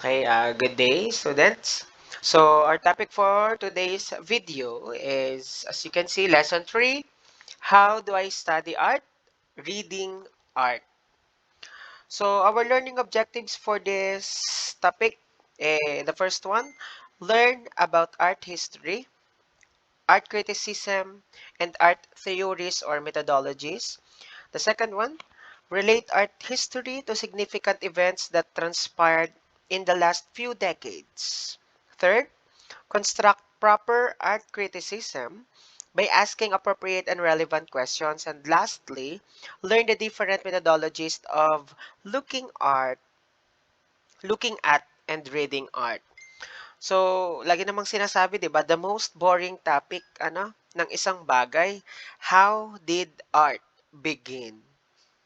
Okay, good day, students. So, our topic for today's video is, as you can see, lesson 3, how do I study art? Reading art. So, our learning objectives for this topic, the first one, learn about art history, art criticism, and art theories or methodologies. The second one, relate art history to significant events that transpired in the last few decades. Third, construct proper art criticism by asking appropriate and relevant questions. And lastly, learn the different methodologies of looking art, looking at and reading art. So, lagi namang sinasabi, 'di ba, the most boring topic ng isang bagay, how did art begin?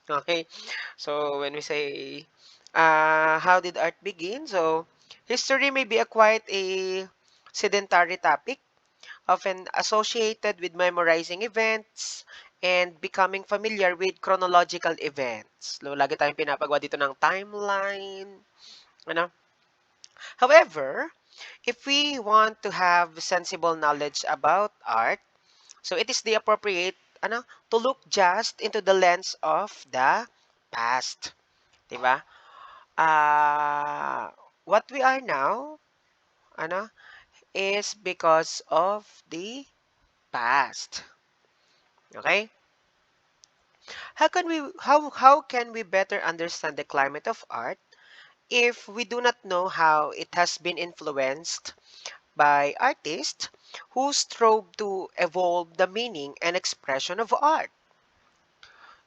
Okay? So, when we say how did art begin? So, history may be a quite a sedentary topic, often associated with memorizing events and becoming familiar with chronological events. So, lagi tayong pinapagawa dito ng timeline. Ano? However, if we want to have sensible knowledge about art, so it is the appropriate to look just into the lens of the past. Diba? What we are now, ano, is because of the past. Okay? How can we better understand the climate of art if we do not know how it has been influenced by artists who strove to evolve the meaning and expression of art?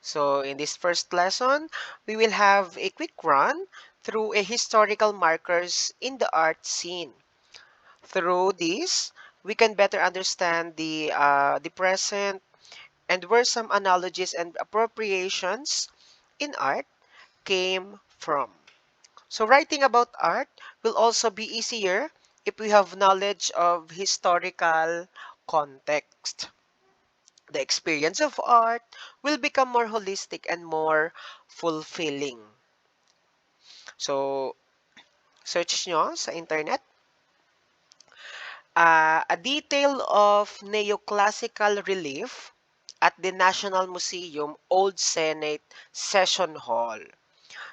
So in this first lesson, we will have a quick run through a historical markers in the art scene. Through this, we can better understand the present and where some analogies and appropriations in art came from. So writing about art will also be easier if we have knowledge of historical context. The experience of art will become more holistic and more fulfilling. So, search nyo sa internet. A detail of neoclassical relief at the National Museum Old Senate Session Hall.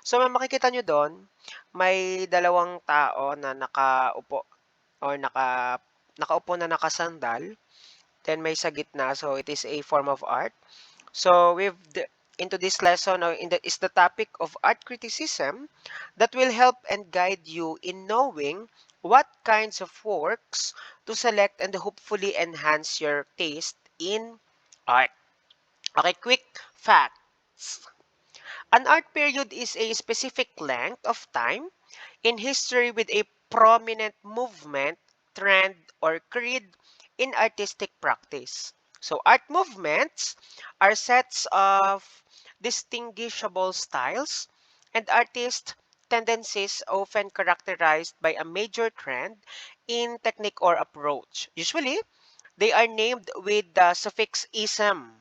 So, makikita nyo doon, may dalawang tao na nakaupo or nakaupo na nakasandal. Then may sa gitna, so it is a form of art. So into this lesson, is the topic of art criticism that will help and guide you in knowing what kinds of works to select and hopefully enhance your taste in art. Okay, quick facts. An art period is a specific length of time in history with a prominent movement, trend, or creed in artistic practice. So, art movements are sets of distinguishable styles and artist tendencies often characterized by a major trend in technique or approach. Usually, they are named with the suffix ism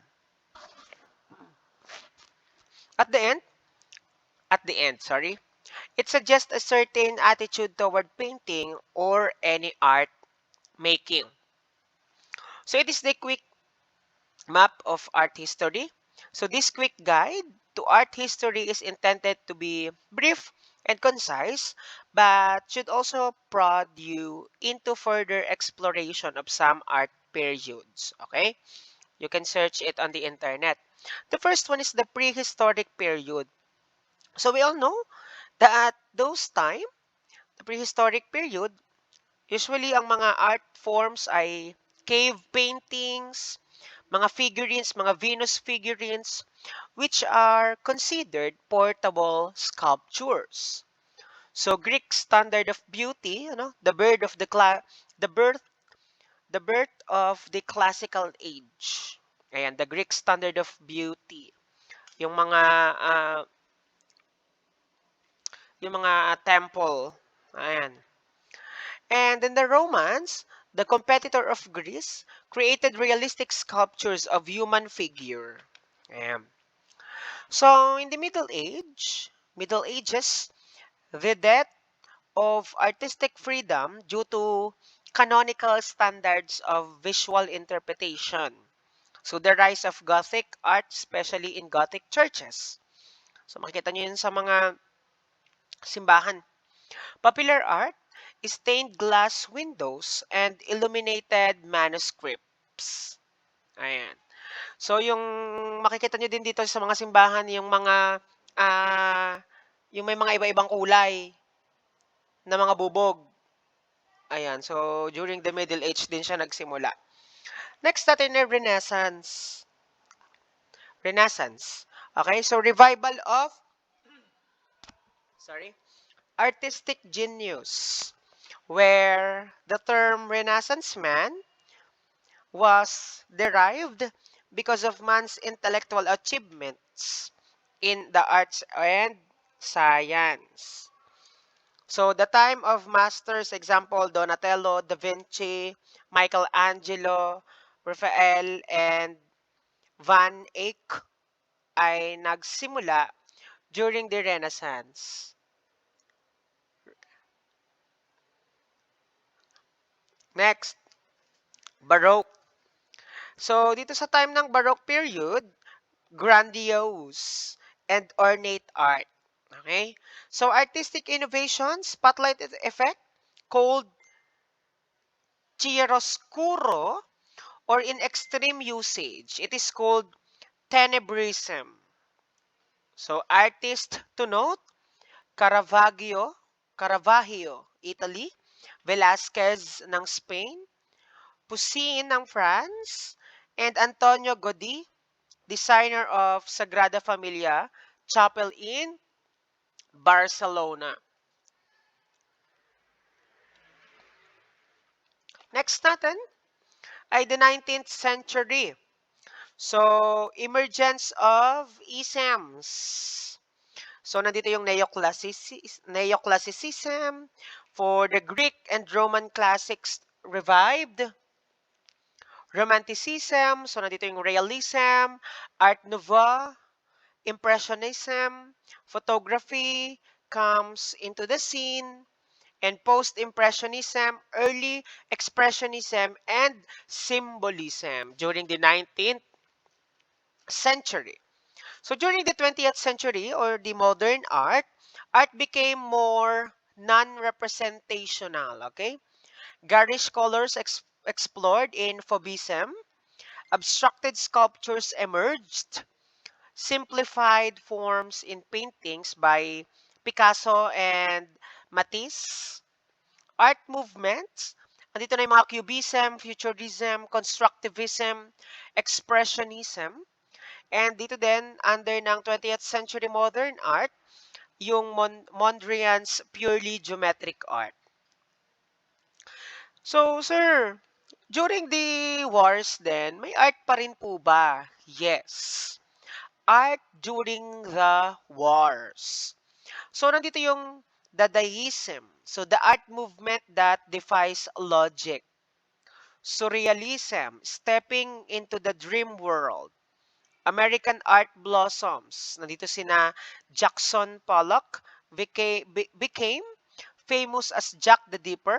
at the end. Sorry. It suggests a certain attitude toward painting or any art making. So it is the quick map of art history. So this quick guide to art history is intended to be brief and concise, but should also prod you into further exploration of some art periods. Okay? You can search it on the internet. The first one is the prehistoric period. So we all know that at those time, the prehistoric period, usually ang mga art forms ay cave paintings, mga figurines, mga Venus figurines, which are considered portable sculptures. So Greek standard of beauty, the birth of the birth the birth of the classical age. Ayan, the Greek standard of beauty. Yung mga ah, temple. Ayan. And in the Romans, the competitor of Greece created realistic sculptures of human figure. Ayan. So, in the Middle Ages, the death of artistic freedom due to canonical standards of visual interpretation. So the rise of Gothic art, especially in Gothic churches. So makikita nyo yun sa mga simbahan. Popular art, stained glass windows, and illuminated manuscripts. Ayan. So yung makikita nyo din dito sa mga simbahan, ah, yung may mga iba-ibang kulay na mga bubog. Ayan. So during the Middle Age din siya nagsimula. Next natin ay Renaissance. Renaissance. Okay, so revival of, sorry, artistic genius, where the term Renaissance man was derived because of man's intellectual achievements in the arts and science. So the time of masters, example, Donatello, Da Vinci, Michelangelo, Raphael, and Van Eyck ay nagsimula during the Renaissance. Next, Baroque. So, dito sa time ng Baroque period, grandiose and ornate art. Okay? So, artistic innovation, spotlight effect, called chiaroscuro, or in extreme usage, it is called tenebrism. So, artist to note, Caravaggio, Italy, Velázquez ng Spain, Poussin ng France, and Antonio Gaudí, designer of Sagrada Familia Chapel in Barcelona. Next natin ay the 19th century. So, emergence of isms. So, nandito yung neoclassicism for the Greek and Roman classics revived. Romanticism, so nandito yung realism, Art Nouveau, Impressionism, photography comes into the scene, and post-impressionism, early expressionism, and symbolism during the 19th century. So during the 20th century, or the modern art became more non-representational, okay? Garish colors explored in Fauvism, abstracted sculptures emerged, simplified forms in paintings by Picasso and Matisse, art movements, andito na yung mga cubism, futurism, constructivism, expressionism, and dito din, under ng 20th century modern art, yung Mondrian's purely geometric art. So, sir, during the wars then, may art pa rin po ba? Yes. Art during the wars. So, nandito yung Dadaism. So, the art movement that defies logic. Surrealism, stepping into the dream world. American art blossoms. Nandito sina Jackson Pollock became famous as Jack the Dipper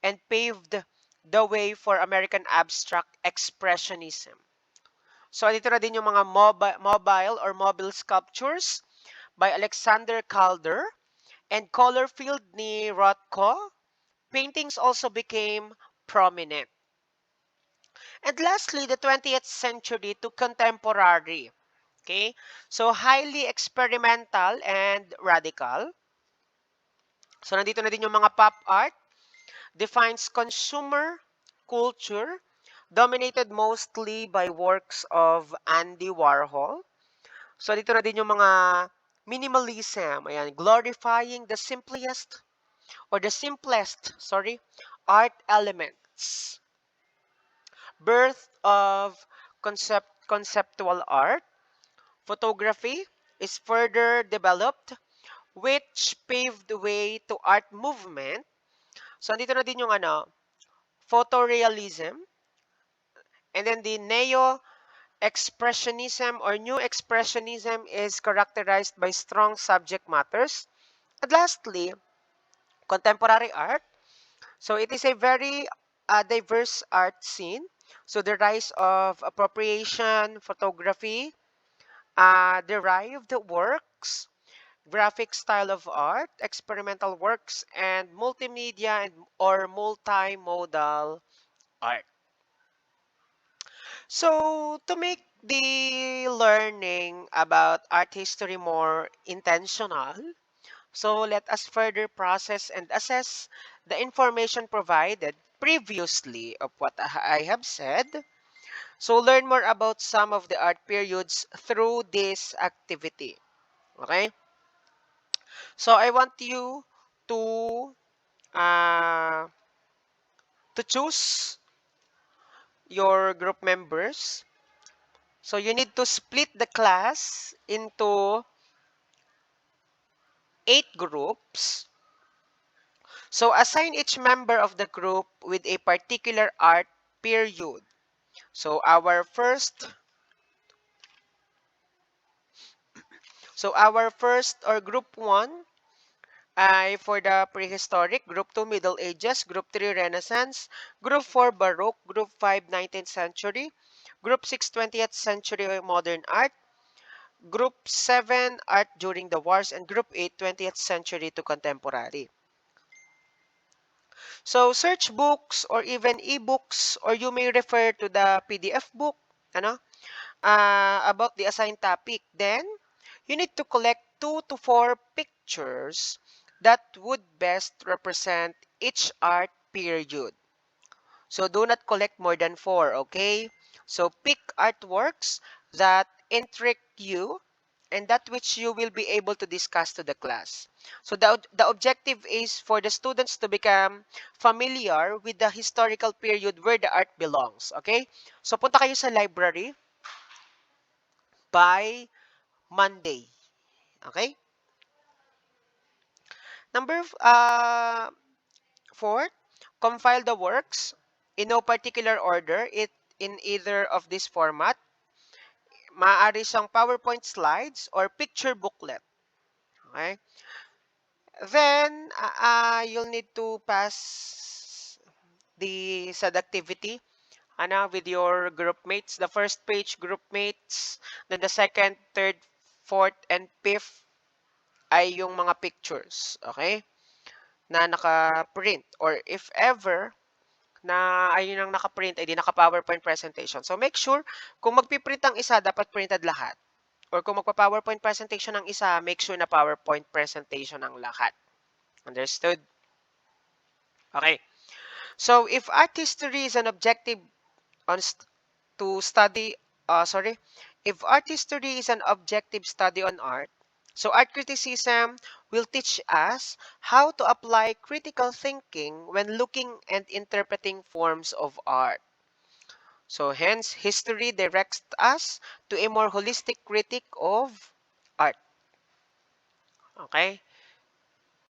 and paved the way for American abstract expressionism. So, dito na din yung mga mobile or mobile sculptures by Alexander Calder and color-filled ni Rothko. Paintings also became prominent. And lastly, the 20th century to contemporary. Okay? So, highly experimental and radical. So, nandito na din yung mga pop art. Defines consumer culture, dominated mostly by works of Andy Warhol. So, dito na din yung mga minimalism. Ayan, glorifying the simplest, art elements. Birth of conceptual art. Photography is further developed, which paved the way to art movement. So, andito na din yung photorealism, and then the neo-expressionism or new expressionism is characterized by strong subject matters. And lastly, Contemporary art. So it is a very diverse art scene. So the rise of appropriation, photography, derived works, graphic style of art, experimental works, and multimedia and or multimodal art. So to make the learning about art history more intentional, so let us further process and assess the information provided previously of what I have said. So learn more about some of the art periods through this activity. Okay? So I want you to uh, choose your group members. So you need to split the class into 8 groups. So assign each member of the group with a particular art period. So our first or group 1 ay for the prehistoric, group 2 Middle Ages, group 3 Renaissance, group 4 Baroque, group 5 19th century, group 6 20th century modern art, group 7 art during the wars, and group 8 20th century to contemporary. So search books or even ebooks, or you may refer to the PDF book ano, about the assigned topic. Then you need to collect 2 to 4 pictures that would best represent each art period. So do not collect more than 4, okay? So pick artworks that intrigue you and that which you will be able to discuss to the class. So the objective is for the students to become familiar with the historical period where the art belongs, okay? So punta kayo sa library by Monday, okay? Number 4, compile the works in no particular order, it in either of this format. Maaari siyang PowerPoint slides or picture booklet. Okay? Then, you'll need to pass the said activity with your group mates. The first page, group mates. Then the second, third, fourth, and fifth ay yung mga pictures. Okay? Na naka-print. Or if ever, na ayun ang naka-print, ay di naka-PowerPoint presentation. So, make sure, kung magpiprint ang isa, dapat printed lahat. Or kung magpa-PowerPoint presentation ng isa, make sure na PowerPoint presentation ang lahat. Understood? Okay. So, if art history is an objective on to study, if art history is an objective study on art, so art criticism will teach us how to apply critical thinking when looking and interpreting forms of art. So hence, history directs us to a more holistic critique of art. Okay?